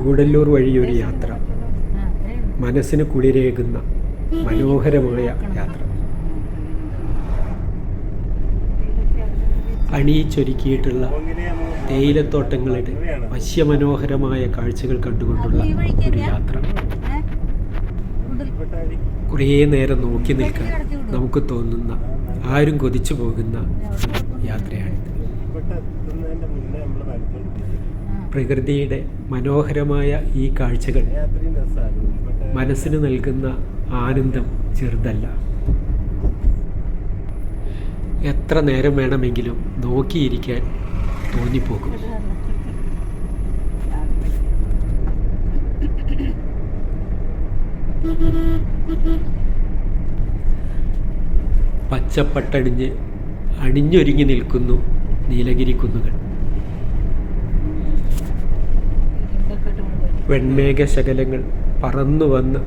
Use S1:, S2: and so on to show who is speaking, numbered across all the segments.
S1: ഗൂഡല്ലൂർ വഴിയൊരു യാത്ര, മനസ്സിന് കുളിരേകുന്ന മനോഹരമായ യാത്ര. അണിയിച്ചൊരുക്കിയിട്ടുള്ള തേയിലത്തോട്ടങ്ങളുടെ വശ്യമനോഹരമായ കാഴ്ചകൾ കണ്ടുകൊണ്ടുള്ള ഒരു യാത്ര. കുറേ നേരം നോക്കി നിൽക്കാൻ നമുക്ക് തോന്നുന്ന, ആരും കൊതിച്ചു പോകുന്ന യാത്രയാണിത്. പ്രകൃതിയുടെ മനോഹരമായ ഈ കാഴ്ചകൾ മനസ്സിന് നൽകുന്ന ആനന്ദം ചെറുതല്ല. എത്ര നേരം വേണമെങ്കിലും നോക്കിയിരിക്കാൻ തോന്നിപ്പോകും. പച്ചപ്പട്ടണിഞ്ഞ് അണിഞ്ഞൊരുങ്ങി നിൽക്കുന്നു നീലഗിരി കുന്നുകൾ. വെൺമേഘശകലങ്ങൾ പറന്നു വന്ന്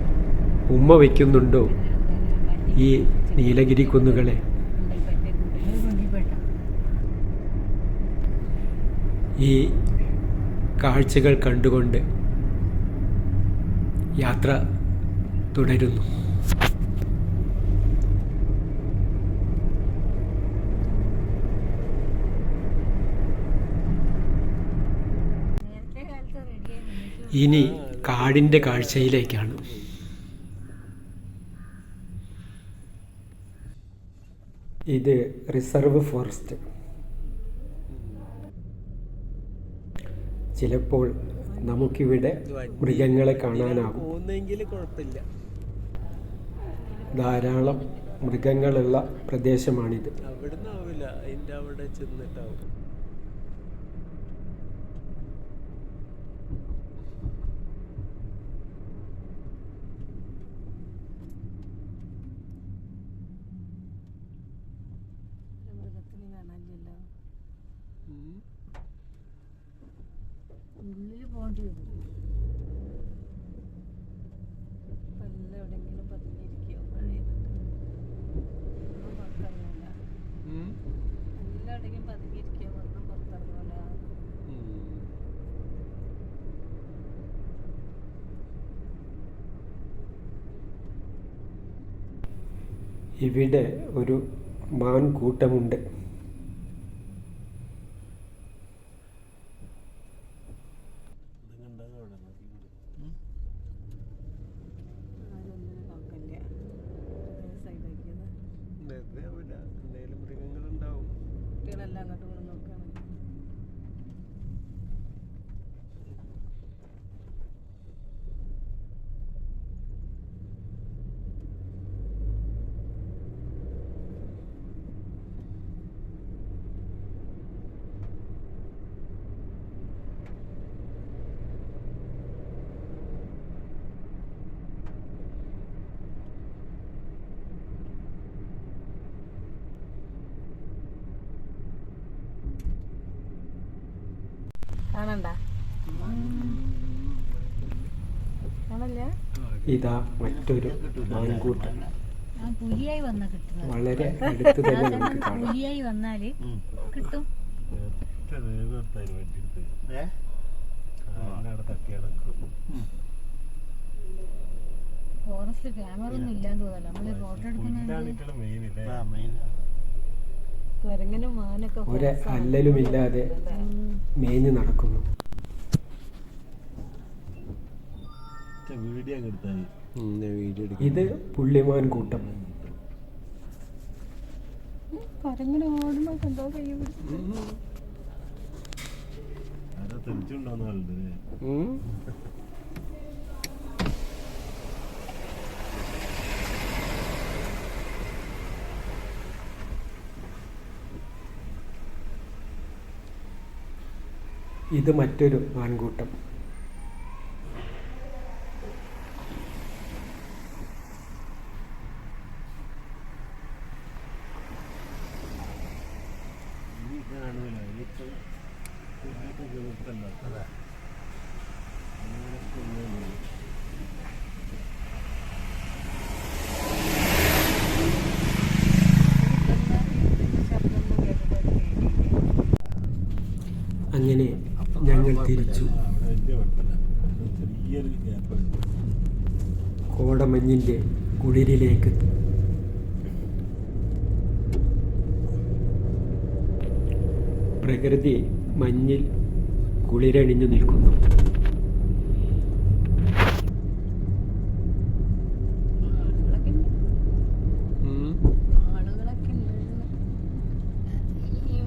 S1: ഉമ്മ വയ്ക്കുന്നുണ്ടോ ഈ നീലഗിരി കുന്നുകളെ? ഈ കാഴ്ചകൾ കണ്ടുകൊണ്ട് യാത്ര തുടരുന്നു. ഇനി കാടിൻ്റെ കാഴ്ചയിലേക്കാണ്. ഇത് റിസർവ് ഫോറസ്റ്റ്. ചിലപ്പോൾ നമുക്കിവിടെ മൃഗങ്ങളെ കാണാനാകും. ധാരാളം മൃഗങ്ങളുള്ള പ്രദേശമാണിത്.
S2: ഉള്ളിൽ പോകേണ്ടി വരും. എവിടെയെങ്കിലും പതിഞ്ഞിരിക്കോ പുറത്തിറങ്ങില്ല. എല്ലാവിടെയും പതിഞ്ഞിരിക്കോ ഒന്നും പുറത്തിറങ്ങില്ല.
S1: ഇവിടെ ഒരു മാൻ കൂട്ടമുണ്ട്.
S2: കുട്ടികളെല്ലാം അങ്ങോട്ട് നോക്കുകയാണ്.
S1: ഇതാ മറ്റൊരു മാൻകൂട്ടം.
S2: പുലിയായി വന്ന കിട്ടും.
S1: വളരെ അടുത്ത് തന്നെ നമുക്ക് കാണാം.
S2: പുലിയായി വന്നാല് കിട്ടും. ഫോറസ്റ്റ് ക്യാമറ ഒന്നും ഇല്ലാന്ന് തോന്നല്ലോ. നമ്മള് ഫോട്ടോ എടുക്കുന്ന മാനൊക്കെ
S1: ഒരു അല്ലലുമില്ലാതെ മേഞ്ഞു നടക്കുന്നു. ഇത് പുള്ളിമാൻ കൂട്ടം. ഇത് മറ്റൊരു മാൻകൂട്ടം. അങ്ങനെ ഞങ്ങൾ തിരിച്ചു. കോടമഞ്ഞിൻ്റെ കുളിരിലേക്ക് പ്രകൃതി മഞ്ഞിൽ കുളിരണിഞ്ഞു നിൽക്കുന്നു.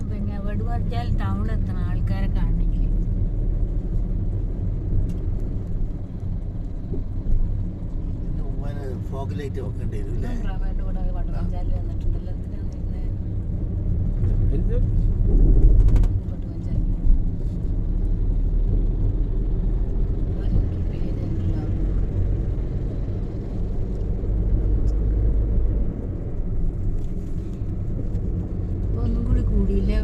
S2: പിന്നെ വെടുവർച്ചാൽ ടൗൺ എത്തണം ആൾക്കാരെ കാണണമെങ്കിൽ.
S3: ഫോഗ് ലൈറ്റ് വെക്കേണ്ടി വരും അല്ലേ?
S2: പ്രമേന്റെ കൂടെ വടുവർച്ചാലിൽ വന്നിട്ടുണ്ടല്ലോ. ഒന്നും കൂടി കൂടിയില്ലേ?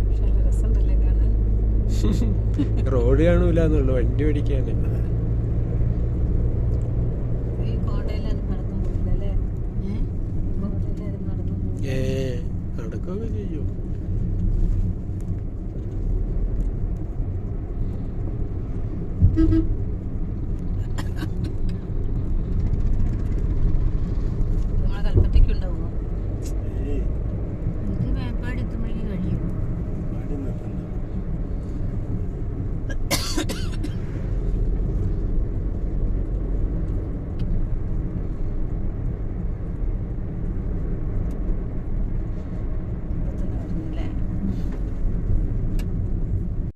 S2: പക്ഷെ നല്ല രസമുണ്ടല്ലേ കാണാൻ.
S1: റോഡ് കാണൂല എന്നുള്ളു, വണ്ടി ഓടിക്കാന്.
S2: ഈ കോട്ടയിലത് നടന്നു പോകില്ലല്ലേ? കോട്ടയിലത് നടന്നു
S1: നടക്കുകയൊക്കെ ചെയ്യും.